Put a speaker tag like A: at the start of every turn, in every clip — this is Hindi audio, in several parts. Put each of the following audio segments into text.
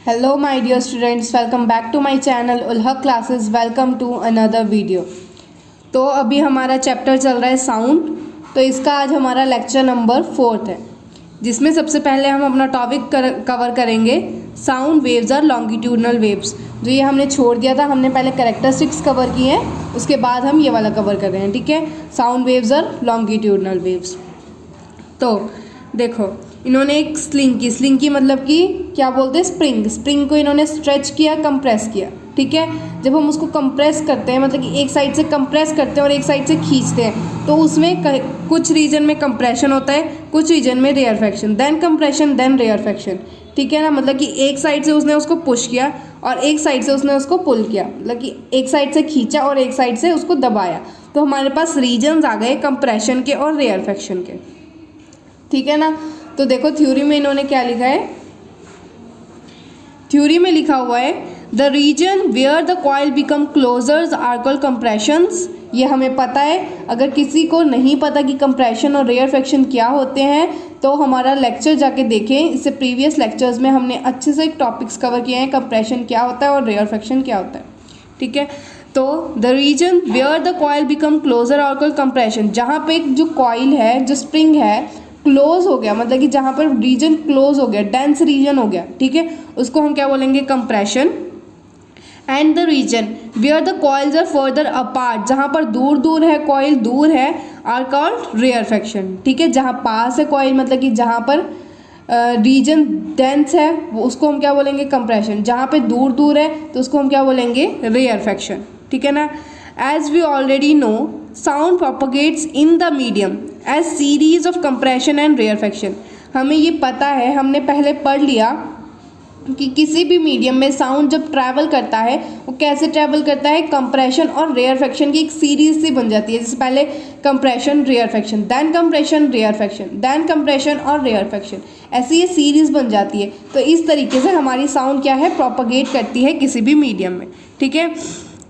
A: Hello my dear students, welcome back to my channel Ulhaq classes. Welcome to another video. तो अभी हमारा चैप्टर चल रहा है साउंड. तो इसका आज हमारा लेक्चर नंबर 4 है, जिसमें सबसे पहले हम अपना टॉपिक कवर करेंगे साउंड वेव्स और लॉन्गिट्यूडनल वेव्स. जो ये हमने छोड़ दिया था, हमने पहले कैरेक्टरिस्टिक्स कवर किए हैं, उसके बाद हम ये वाला कवर कर रहे हैं. ठीक है, साउंड वेव्स और लॉन्गिट्यूडनल वेव्स. तो देखो, इन्होंने एक स्लिंग की मतलब कि क्या बोलते हैं, स्प्रिंग को इन्होंने स्ट्रेच किया, कंप्रेस किया. ठीक है, जब हम उसको कंप्रेस करते हैं, मतलब कि एक साइड से कंप्रेस करते हैं और एक साइड से खींचते हैं, तो उसमें कुछ रीजन में कंप्रेशन होता है, कुछ रीजन में rarefaction, then compression then rarefaction. ठीक है ना, मतलब कि एक साइड से उसने उसको पुश किया और एक साइड से उसने उसको पुल किया, मतलब कि एक साइड से खींचा और एक साइड से उसको दबाया. तो हमारे पास रीजन्स आ गए कंप्रेशन के और रेयरफेक्शन के. ठीक है ना. तो देखो थ्योरी में इन्होंने क्या लिखा है. थ्योरी में लिखा हुआ है the region where the coil become closers are called compressions. ये हमें पता है. अगर किसी को नहीं पता कि कंप्रेशन और रेयरफेक्शन क्या होते हैं, तो हमारा लेक्चर जाके देखें. इससे प्रीवियस लेक्चर्स में हमने अच्छे से टॉपिक्स कवर किए हैं, कंप्रेशन क्या होता है और रेयरफेक्शन क्या होता है. ठीक है, तो the region where the coil become closer are called compression. जहाँ पे जो कॉइल है, जो स्प्रिंग है, क्लोज हो गया, मतलब कि जहाँ पर रीजन क्लोज हो गया, डेंस रीजन हो गया. ठीक है, उसको हम क्या बोलेंगे, compression. And the region where the coils are further apart, जहाँ पर दूर दूर है, कॉइल दूर है, आर कॉल्ड रेयरफेक्शन. ठीक है, जहाँ पास है कॉइल, मतलब कि जहाँ पर रीजन डेंस है, वो उसको हम क्या बोलेंगे, कंप्रेशन. जहाँ पे दूर दूर है तो उसको हम क्या बोलेंगे, रेयरफेक्शन. ठीक है ना. As we already know, sound propagates in the medium as series of compression and rarefaction. हमें ये पता है, हमने पहले पढ़ लिया कि किसी भी मीडियम में साउंड जब ट्रैवल करता है, वो कैसे ट्रैवल करता है, कंप्रेशन और रेयरफेक्शन की एक सीरीज सी बन जाती है. जैसे पहले compression rarefaction, then compression rarefaction, then compression और रेयरफेक्शन, ऐसी ये सीरीज बन जाती है. तो इस तरीके से हमारी साउंड क्या है, प्रोपगेट करती है किसी भी मीडियम में. ठीक है,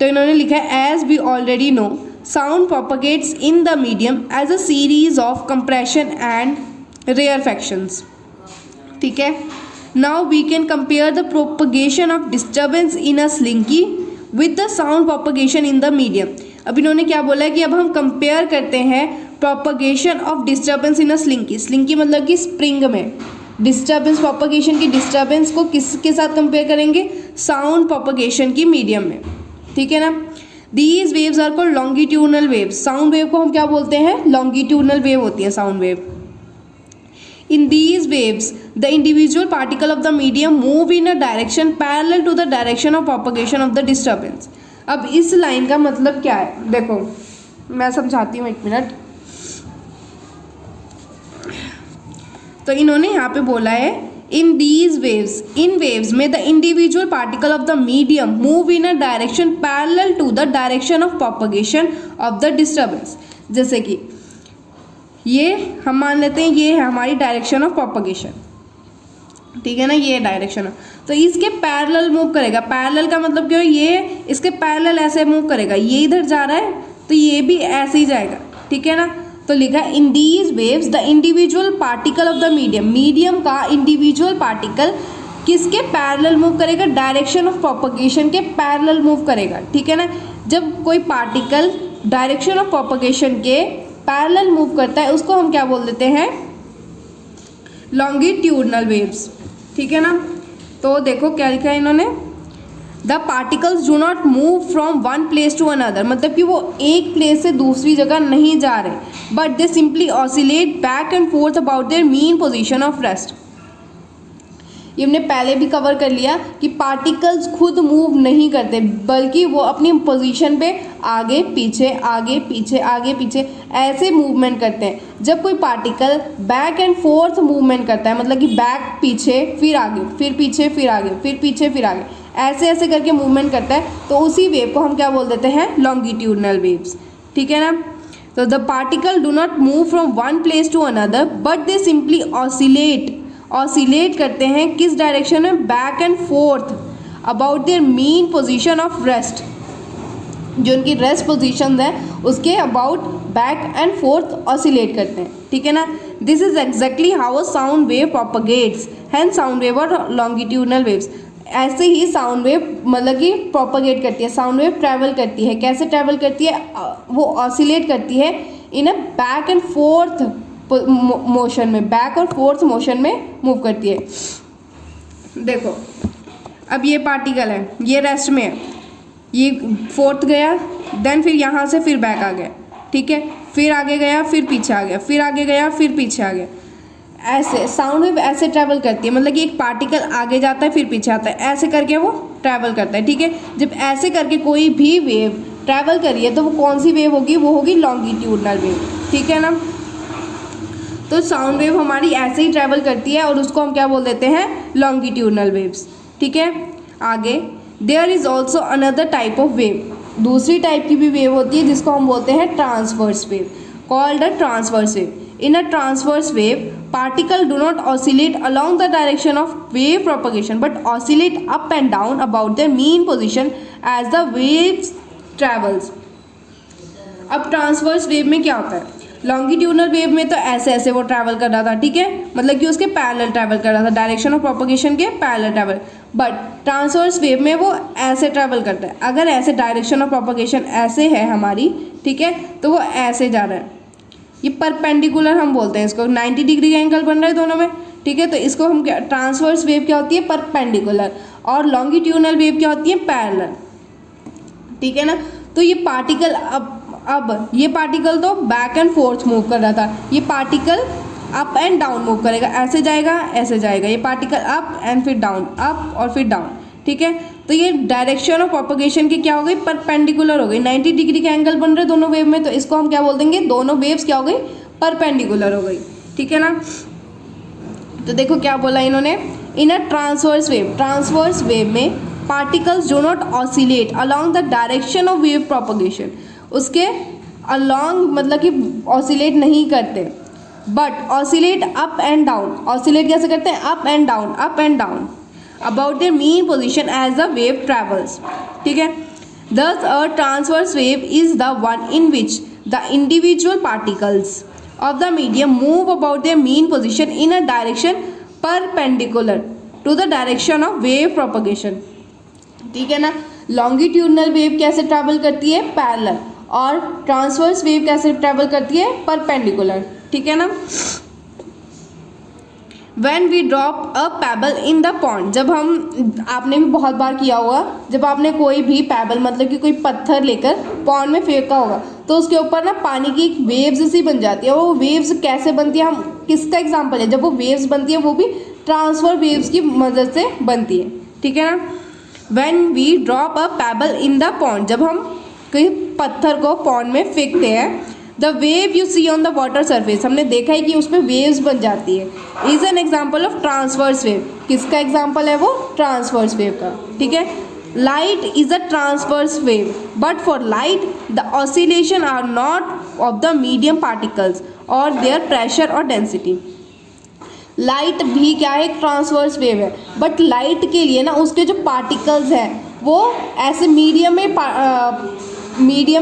A: तो इन्होंने लिखा है as we already know, sound propagates in the medium as a series of compression and rarefactions. ठीक है. Now we can compare the propagation of disturbance in a slinky with the sound propagation in the medium. अब इन्होंने क्या बोला है कि अब हम कंपेयर करते हैं propagation of disturbance in a slinky. slinky मतलब कि स्प्रिंग में डिस्टर्बेंस, प्रोपगेशन की डिस्टर्बेंस को किसके साथ कंपेयर करेंगे, साउंड प्रोपगेशन की मीडियम में. ठीक है ना. These waves are called longitudinal waves. Sound wave को हम क्या बोलते हैं, लॉन्गिट्यूडनल वेव होती है sound wave. In these waves, the individual particle of the medium move in a direction parallel to the direction of propagation of the disturbance. अब इस लाइन का मतलब क्या है, देखो मैं समझाती हूँ, एक मिनट. तो इन्होंने यहाँ पे बोला है in these waves, in waves में the individual particle of the medium move in a direction parallel to the direction of propagation of the disturbance. जैसे कि ये हम मान लेते हैं ये है हमारी डायरेक्शन ऑफ प्रोपगेशन. ठीक है ना, ये डायरेक्शन है, तो इसके पैरेलल मूव करेगा. पैरेलल का मतलब क्या है, ये इसके पैरेलल ऐसे मूव करेगा, ये इधर जा रहा है तो ये भी ऐसे ही जाएगा. ठीक है ना. तो लिखा इन these waves the individual particle of the medium का इंडिविजुअल पार्टिकल किसके पैरेलल मूव करेगा, डायरेक्शन ऑफ प्रोपगेशन के पैरेलल मूव करेगा. ठीक है ना. जब कोई पार्टिकल डायरेक्शन ऑफ प्रोपगेशन के पैरेलल मूव करता है, उसको हम क्या बोल देते हैं, लॉन्गिट्यूडनल वेव्स. ठीक है ना. तो देखो क्या लिखा है इन्होंने, the particles do not move from one place to another. मतलब कि वो एक प्लेस से दूसरी जगह नहीं जा रहे, but they simply oscillate back and forth about their mean position of rest. ये हमने पहले भी कवर कर लिया कि पार्टिकल्स खुद मूव नहीं करते, बल्कि वो अपनी पोजीशन पे आगे पीछे आगे पीछे आगे पीछे ऐसे मूवमेंट करते हैं. जब कोई particle back and fourth movement करता है, मतलब कि बैक पीछे फिर आगे फिर पीछे फिर आगे फिर पीछे फिर आगे, ऐसे ऐसे करके मूवमेंट करता है, तो उसी वेव को हम क्या बोल देते हैं, लॉन्गिट्यूडनल वेव्स. ठीक है ना. तो the particle do not move from one place to another, but they simply oscillate करते हैं किस डायरेक्शन में, back and forth about their mean position of rest. जो उनकी रेस्ट पोजीशन है उसके about back and forth oscillate करते हैं. ठीक है ना. This is exactly how a sound wave propagates, hence sound wave और लॉन्गिट्यूडनल वेव्स. ऐसे ही साउंड वेव मतलब कि प्रोपगेट करती है, साउंड वेव ट्रैवल करती है। कैसे ट्रैवल करती है? वो ऑसिलेट करती है in a back and forth motion में, बैक और फोर्थ मोशन में मूव करती है। देखो अब ये पार्टिकल है, ये रेस्ट में है, ये फोर्थ गया, देन फिर यहाँ से फिर बैक आ गया, ठीक है, फिर आगे गया, फिर पीछे आ गया, फिर आगे गया, फिर पीछे आ गया। ऐसे साउंड वेव ऐसे ट्रैवल करती है, मतलब कि एक पार्टिकल आगे जाता है फिर पीछे आता है, ऐसे करके वो ट्रैवल करता है, ठीक है। जब ऐसे करके कोई भी वेव ट्रैवल करी है तो वो कौन सी वेव होगी? वो होगी लॉन्गिट्यूडनल वेव, ठीक है ना। तो साउंड वेव हमारी ऐसे ही ट्रैवल करती है और उसको हम क्या बोल देते हैं? लॉन्गिट्यूडनल वेव्स, ठीक है। आगे there is also another type of wave, दूसरी टाइप की भी वेव होती है जिसको हम बोलते हैं transverse wave, called a transverse wave. In a transverse wave, particles do not oscillate along the direction of wave propagation, but oscillate up and down about their mean position as the waves travels. अब ट्रांसवर्स वेव में क्या होता है? लॉन्गिट्यूडनल वेव में तो ऐसे ऐसे वो ट्रैवल कर रहा था, ठीक है, मतलब कि उसके पैरेलल ट्रैवल कर रहा था, डायरेक्शन ऑफ प्रोपगेशन के parallel travel. But transverse wave में वो ऐसे ट्रैवल करता है। अगर ऐसे डायरेक्शन ऑफ प्रोपगेशन ऐसे है हमारी, ठीक है, तो वो ऐसे जा रहा है, ये परपेंडिकुलर हम बोलते हैं इसको, 90 डिग्री का एंगल बन रहा है दोनों में, ठीक है। तो इसको हम क्या, ट्रांसवर्स वेव क्या होती है? परपेंडिकुलर। और लॉन्गिट्यूडनल वेव क्या होती है? पैरेलल, ठीक है ना। तो ये पार्टिकल अब ये पार्टिकल तो बैक एंड फोर्थ मूव कर रहा था, ये particle up and down move करेगा, ऐसे जाएगा ऐसे जाएगा, ये पार्टिकल अप एंड फिर डाउन, अप और फिर डाउन, ठीक है। तो ये डायरेक्शन ऑफ प्रोपगेशन की क्या हो गई? परपेंडिकुलर हो गई, 90 डिग्री का एंगल बन रहे दोनों वेव में, तो इसको हम क्या बोल देंगे? दोनों वेव्स क्या हो गई? परपेंडिकुलर हो गई, ठीक है ना। तो देखो क्या बोला इन्होंने, in a transverse wave, transverse wave में particles do not oscillate along the direction of wave propagation, उसके अलोंग मतलब कि ऑसिलेट नहीं करते, but oscillate up and down. Oscillate कैसे करते हैं? Up and down, up and down about their mean position as the wave travels, ठीक है। Thus a transverse wave is the one in which the individual particles of the medium move about their mean position in a direction perpendicular to the direction of wave propagation, ठीक है ना। लॉन्गिट्यूडनल वेव कैसे ट्रैवल करती है? पैरेलल। और ट्रांसवर्स वेव कैसे ट्रैवल करती है? परपेंडिकुलर, ठीक है ना। When we drop a pebble in the pond, जब हम, आपने भी बहुत बार किया होगा, जब आपने कोई भी पेबल मतलब कि कोई पत्थर लेकर पॉन्ड में फेंका होगा तो उसके ऊपर ना पानी की एक वेव्स सी बन जाती है। वो वेव्स कैसे बनती है? हम किसका एग्जांपल है? जब वो वेव्स बनती है वो भी ट्रांसफर वेव्स की मदद से बनती है, ठीक है ना। When we drop a pebble in the pond, जब हम कोई पत्थर को पॉन्ड में फेंकते हैं, the wave you see on the water surface, हमने देखा है कि उसमें वेव्स बन जाती है, is an example of transverse wave. किसका एग्जाम्पल है वो? ट्रांसवर्स वेव का, ठीक है। Light is a transverse wave, but for light the oscillation are not of the medium particles और देयर प्रेशर और डेंसिटी। लाइट भी क्या है? एक ट्रांसवर्स वेव है, बट लाइट के लिए ना उसके जो पार्टिकल्स हैं वो ऐसे मीडियम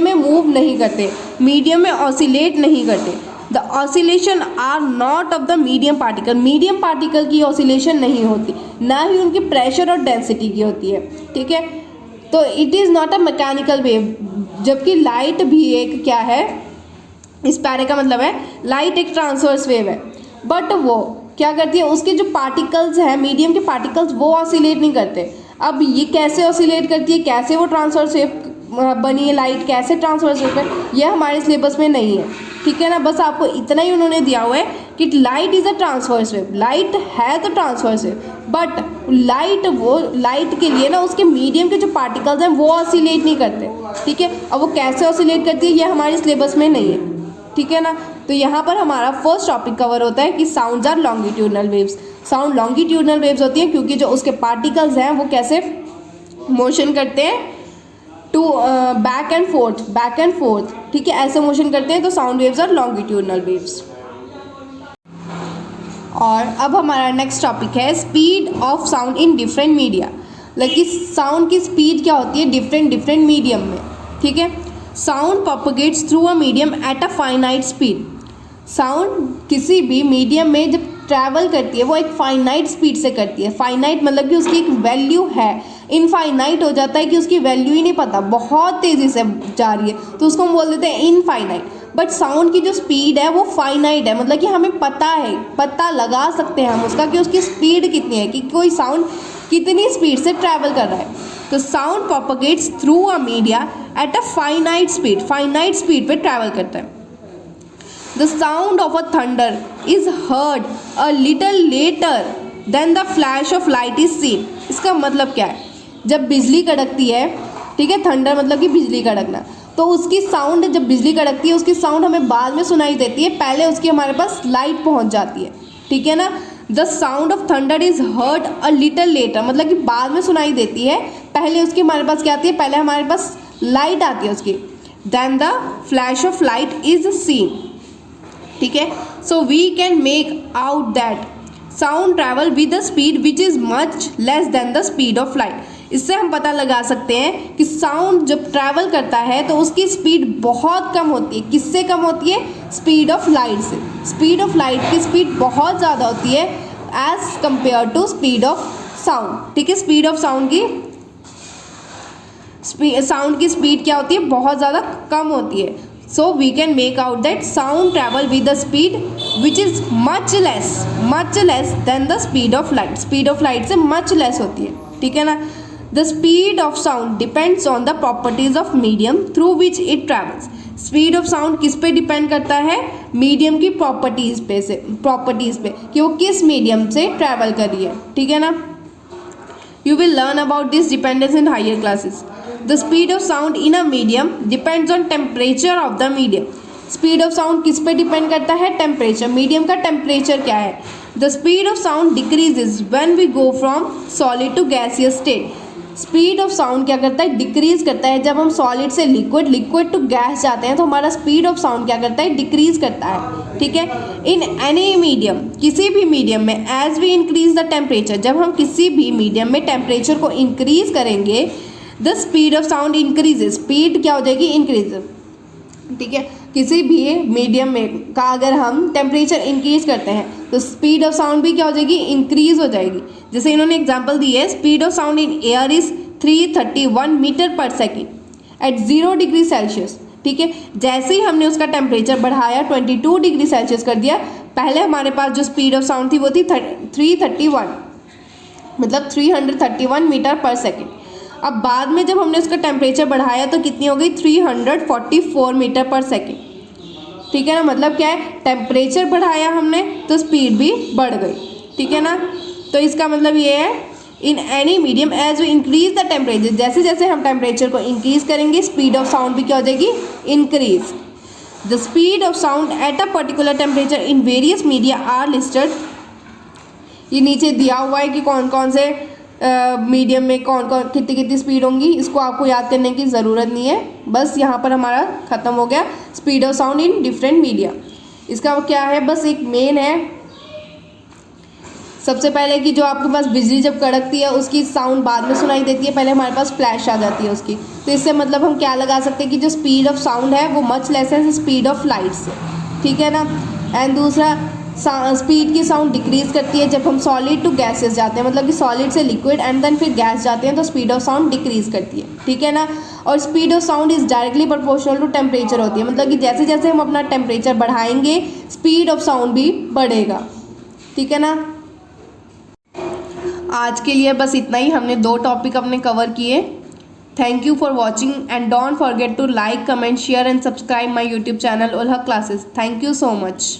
A: में मूव नहीं करते, मीडियम में ऑसिलेट नहीं करते। The oscillation are not of the medium particle, medium particle की ऑसिलेशन नहीं होती, ना ही उनकी प्रेशर और डेंसिटी की होती है, ठीक है। तो it is not a mechanical wave, जबकि लाइट भी एक क्या है? इस पैरे का मतलब है लाइट एक ट्रांसवर्स वेव है, बट वो क्या करती है? उसके जो पार्टिकल्स हैं, मीडियम के पार्टिकल्स, वो ऑसिलेट नहीं करते। अब ये कैसे ऑसिलेट करती है? कैसे वो ट्रांसवर्स वेव बनी है? लाइट कैसे ट्रांसवर्स वेव है? ये हमारे सिलेबस में नहीं है, ठीक है ना। बस आपको इतना ही उन्होंने दिया हुआ है कि light is a transverse wave, light है तो ट्रांसवर्स वेव, बट लाइट के लिए ना उसके मीडियम के जो पार्टिकल्स हैं वो ऑसिलेट नहीं करते, ठीक है। अब वो कैसे ऑसिलेट करती है ये हमारे सिलेबस में नहीं है, ठीक है ना। तो यहाँ पर हमारा फर्स्ट टॉपिक कवर होता है कि sounds are longitudinal waves. Sound longitudinal waves होती हैं क्योंकि जो उसके पार्टिकल्स हैं वो कैसे मोशन करते हैं टू बैक एंड फोर्थ, ठीक है, ऐसे मोशन करते हैं, तो sound waves are longitudinal waves. और अब हमारा नेक्स्ट टॉपिक है speed of sound in different media. Like sound की स्पीड क्या होती है डिफरेंट मीडियम में, ठीक है। Sound propagates through a medium at a finite speed. Sound किसी भी मीडियम में जब ट्रैवल करती है वो एक फाइनाइट स्पीड से करती है। फाइनाइट मतलब कि उसकी एक वैल्यू है, इनफाइनाइट हो जाता है कि उसकी वैल्यू ही नहीं पता, बहुत तेज़ी से जा रही है तो उसको हम बोल देते हैं इनफाइनाइट। बट साउंड की जो स्पीड है वो फाइनाइट है, मतलब कि हमें पता है, पता लगा सकते हैं हम उसका कि उसकी स्पीड कितनी है, कि कोई साउंड कितनी स्पीड से ट्रैवल कर रहा है। तो sound propagates through a media at a finite speed पे ट्रैवल करता है। The sound of a thunder is heard a little later than the flash of light is seen. इसका मतलब क्या है, जब बिजली कड़कती है, ठीक है, थंडर मतलब कि बिजली कड़कना, तो उसकी साउंड, जब बिजली कड़कती है उसकी साउंड हमें बाद में सुनाई देती है, पहले उसकी हमारे पास लाइट पहुंच जाती है, ठीक है ना। The sound of thunder is heard a little letter, मतलब कि बाद में सुनाई देती है, पहले उसकी हमारे पास क्या आती है, पहले हमारे पास लाइट आती है उसकी। Then the flash of light is seen, ठीक है। So we can make out that sound travel with the speed which is much less than the speed of light. इससे हम पता लगा सकते हैं कि साउंड जब ट्रैवल करता है तो उसकी स्पीड बहुत कम होती है। किससे कम होती है, स्पीड ऑफ लाइट से। स्पीड ऑफ लाइट की स्पीड बहुत ज़्यादा होती है as compare to speed of sound, ठीक है। स्पीड ऑफ साउंड की स्पीड क्या होती है, बहुत ज़्यादा कम होती है। So we can make out that sound travel with the speed which is much less than the speed of light. Speed of light से much less होती है, ठीक है ना। The speed of sound depends on the properties of medium through which it travels. Speed of sound किस पे डिपेंड करता है, मीडियम की प्रॉपर्टीज़ पे कि वो किस मीडियम से ट्रैवल कर रही है, ठीक है ना। You will learn about this dependence in higher classes. The speed of sound in a medium depends on temperature of the medium. Speed of sound किस पे डिपेंड करता है, टेम्परेचर, मीडियम का टेम्परेचर क्या है। The speed of sound decreases when we go from solid to gaseous state. Speed of sound क्या करता है, डिक्रीज करता है। जब हम सॉलिड से लिक्विड टू गैस जाते हैं तो हमारा स्पीड ऑफ साउंड क्या करता है, डिक्रीज करता है, ठीक है। इन एनी मीडियम, किसी भी मीडियम में, as we increase the temperature, जब हम किसी भी मीडियम में टेम्परेचर को इंक्रीज करेंगे, the speed of sound increases, speed क्या हो जाएगी, इंक्रीज, ठीक है। किसी भी मीडियम में का अगर हम टेम्परेचर इंक्रीज करते हैं तो स्पीड ऑफ साउंड भी क्या हो जाएगी, इंक्रीज हो जाएगी। जैसे इन्होंने एग्जांपल दी है, speed of sound in air is 331 metre per second at 0 degree Celsius, ठीक है। जैसे ही हमने उसका टेम्परेचर बढ़ाया 22 डिग्री सेल्सियस कर दिया, पहले हमारे पास जो स्पीड ऑफ साउंड थी वो थी 331, मतलब 331 मीटर पर सेकेंड। अब बाद में जब हमने उसका टेम्परेचर बढ़ाया तो कितनी हो गई, 344 मीटर पर सेकेंड, ठीक है ना। मतलब क्या है, टेम्परेचर बढ़ाया हमने तो स्पीड भी बढ़ गई, ठीक है ना। तो इसका मतलब ये है, in any medium as we increase the temperature, जैसे जैसे हम टेम्परेचर को इंक्रीज करेंगे स्पीड ऑफ साउंड भी क्या हो जाएगी, increase. The speed of sound at a particular temperature in various media are listed. ये नीचे दिया हुआ है कि कौन कौन से मीडियम में कौन कौन कितनी कितनी स्पीड होंगी। इसको आपको याद करने की ज़रूरत नहीं है, बस यहाँ पर हमारा ख़त्म हो गया speed of sound in different media. इसका क्या है, बस एक मेन है, सबसे पहले कि जो आपके पास बिजली जब कड़कती है उसकी साउंड बाद में सुनाई देती है, पहले हमारे पास फ्लैश आ जाती है उसकी। तो इससे मतलब हम क्या लगा सकते हैं कि जो स्पीड ऑफ साउंड है वो मच लेस है स्पीड ऑफ लाइट से, ठीक है ना। एंड दूसरा, स्पीड की साउंड डिक्रीज करती है जब हम सॉलिड टू गैसेस जाते हैं, मतलब कि सॉलिड से लिक्विड एंड देन फिर गैस जाते हैं तो स्पीड ऑफ साउंड डिक्रीज करती है, ठीक है ना। और speed of sound is directly proportional to temperature होती है, मतलब कि जैसे जैसे हम अपना टेम्परेचर बढ़ाएंगे स्पीड ऑफ साउंड भी बढ़ेगा, ठीक है ना। आज के लिए बस इतना ही, हमने 2 टॉपिक अपने कवर किए। Thank you for watching and don't forget to like, comment, share and subscribe my YouTube channel Ulha classes. Thank you so much.